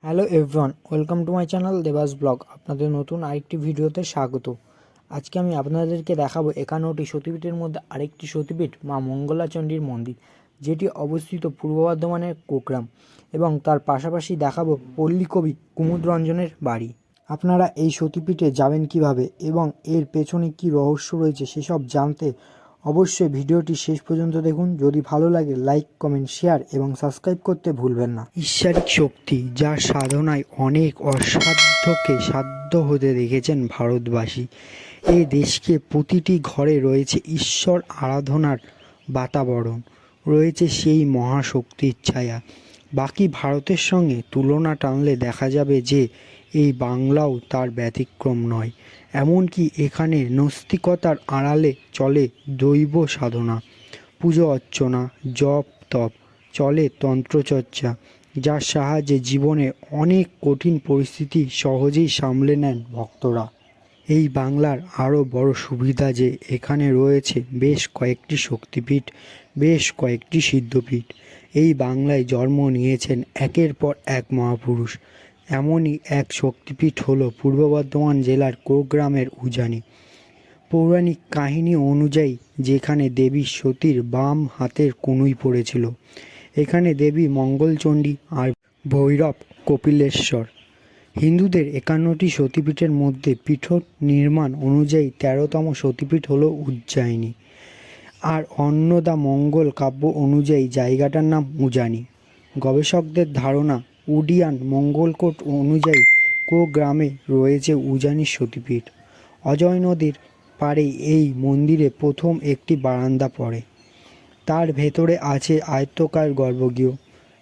Hello everyone, welcome to my channel Dewas blog. আপনাদের নতুন আরেকটি ভিডিওতে স্বাগত। আজকে আমি আপনাদেরকে দেখাবো 51টি সতীপীঠের মধ্যে আরেকটি সতীপীঠ মা মঙ্গলা চণ্ডীর মন্দির, যেটি অবস্থিত পূর্ব বর্ধমানের কোকরাম, এবং তার পাশাপাশি দেখাবো পল্লী কবি কুমুদ রঞ্জনের বাড়ি। আপনারা এই সতীপীঠে যাবেন কিভাবে এবং এর পেছনে কি রহস্য রয়েছে সেসব জানতে অবশ্যই ভিডিওটি শেষ পর্যন্ত দেখুন। যদি ভালো লাগে লাইক, কমেন্ট, শেয়ার এবং সাবস্ক্রাইব করতে ভুলবেন না। ঈশ্বরিক শক্তি, যার সাধনায় অনেক অসাধ্যকে সাধ্য হতে দেখেছেন ভারতবাসী। এই দেশকে প্রতিটি ঘরে রয়েছে ঈশ্বর আরাধনার বাতাবরণ, রয়েছে সেই মহাশক্তির ছায়া। বাকি ভারতের সঙ্গে তুলনা টানলে দেখা যাবে যে এই বাংলাও তার ব্যতিক্রম নয়। এমনকি এখানে নাস্তিকতার আড়ালে চলে দৈব সাধনা, পুজো অর্চনা, জপ তপ, চলে তন্ত্রচর্চা, যার সাহায্যে জীবনে অনেক কঠিন পরিস্থিতি সহজেই সামলে নেন ভক্তরা। এই বাংলার আরও বড় সুবিধা যে এখানে রয়েছে বেশ কয়েকটি শক্তিপীঠ, বেশ কয়েকটি সিদ্ধপীঠ। এই বাংলায় জন্ম নিয়েছেন একের পর এক মহাপুরুষ। এমনই এক শক্তিপীঠ হলো পূর্ব বর্ধমান জেলার কোকরামের উজানি। পৌরাণিক কাহিনী অনুযায়ী যেখানে দেবী সতীর বাম হাতের কনুই পড়েছিল, এখানে দেবী মঙ্গলচণ্ডী আর ভৈরব কপিলেশ্বর। হিন্দুদের 51টি সতীপীঠের মধ্যে পীঠ নির্মাণ অনুযায়ী 13তম সতীপীঠ হলো উজ্জয়িনী, আর অন্নদা মঙ্গল কাব্য অনুযায়ী জায়গাটার নাম উজানি। গবেষকদের ধারণা, উডিয়ান মঙ্গলকোট অনুযায়ী কোগ্রামে রয়েছে উজানি সতীপীঠ। অজয় নদীর পাড়ে এই মন্দিরে প্রথম একটি বারান্দা পড়ে, তার ভেতরে আছে আয়তকার গর্ভগৃহ।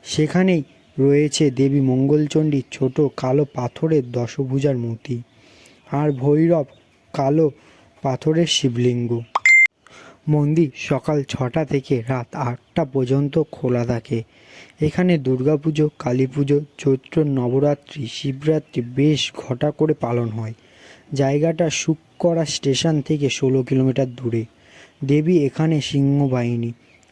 সেখানেই রয়েছে দেবী মঙ্গলচণ্ডীর ছোট কালো পাথরের দশভুজার মূর্তি, আর ভৈরব কালো পাথরের শিবলিঙ্গ। মন্দির সকাল 6টা থেকে রাত 8টা পর্যন্ত খোলা থাকে। এখানে দুর্গাপুজো, কালী পুজো, চৈত্র নবরাত্রি, শিবরাত্রি বেশ ঘটা করে পালন হয়। জায়গাটা শুককরা স্টেশন থেকে 16 কিলোমিটার দূরে। দেবী এখানে সিংহবাহিনী।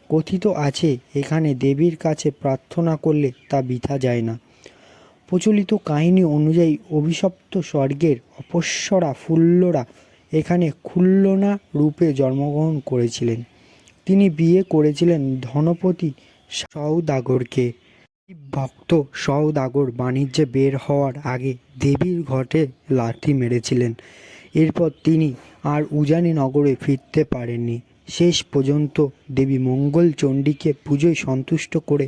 কথিত আছে এখানে দেবীর কাছে প্রার্থনা করলে তা বৃথা যায় না। প্রচলিত কাহিনী অনুযায়ী অভিশপ্ত স্বর্গের অপসরা ফুল্লরা এখানে খুল্লনা রূপে জন্মগ্রহণ করেছিলেন। তিনি বিয়ে করেছিলেন ধনপতি সওদাগরকে। ভক্ত সওদাগর বাণিজ্যে বের হওয়ার আগে দেবীর ঘটে লাথি মেরেছিলেন। এরপর তিনি আর উজানি নগরে ফিরতে পারেননি। শেষ পর্যন্ত দেবী মঙ্গলচণ্ডীকে পুজোয় সন্তুষ্ট করে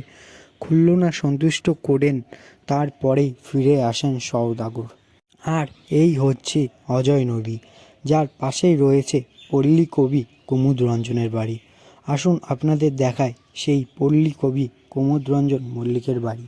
খুল্লনা সন্তুষ্ট করেন, তারপরেই ফিরে আসেন সওদাগর। আর এই হচ্ছে অজয় নদী, যার পাশেই রয়েছে পল্লী কবি কুমুদ রঞ্জনের বাড়ি। আসুন আপনাদের দেখায় সেই পল্লী কবি কুমুদ রঞ্জন মল্লিকের বাড়ি।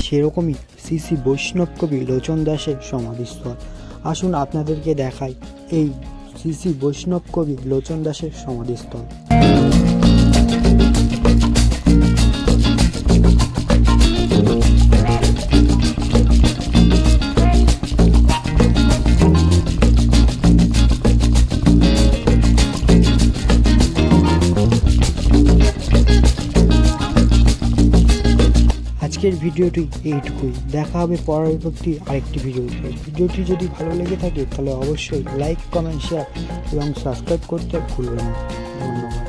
সেরকমই শ্রী শ্রী বৈষ্ণব কবি লোচন দাসের সমাধিস্থল। আসুন আপনাদেরকে দেখাই এই শ্রী শ্রী বৈষ্ণব কবি লোচন দাসের সমাধিস্থল। আজকের ভিডিওটি এইটুকুই। দেখা হবে পরবর্তী আরেকটি ভিডিওতে। ভিডিওটি যদি ভালো লেগে থাকে তাহলে অবশ্যই লাইক, কমেন্ট, শেয়ার এবং সাবস্ক্রাইব করতে ভুলবেন না। ধন্যবাদ।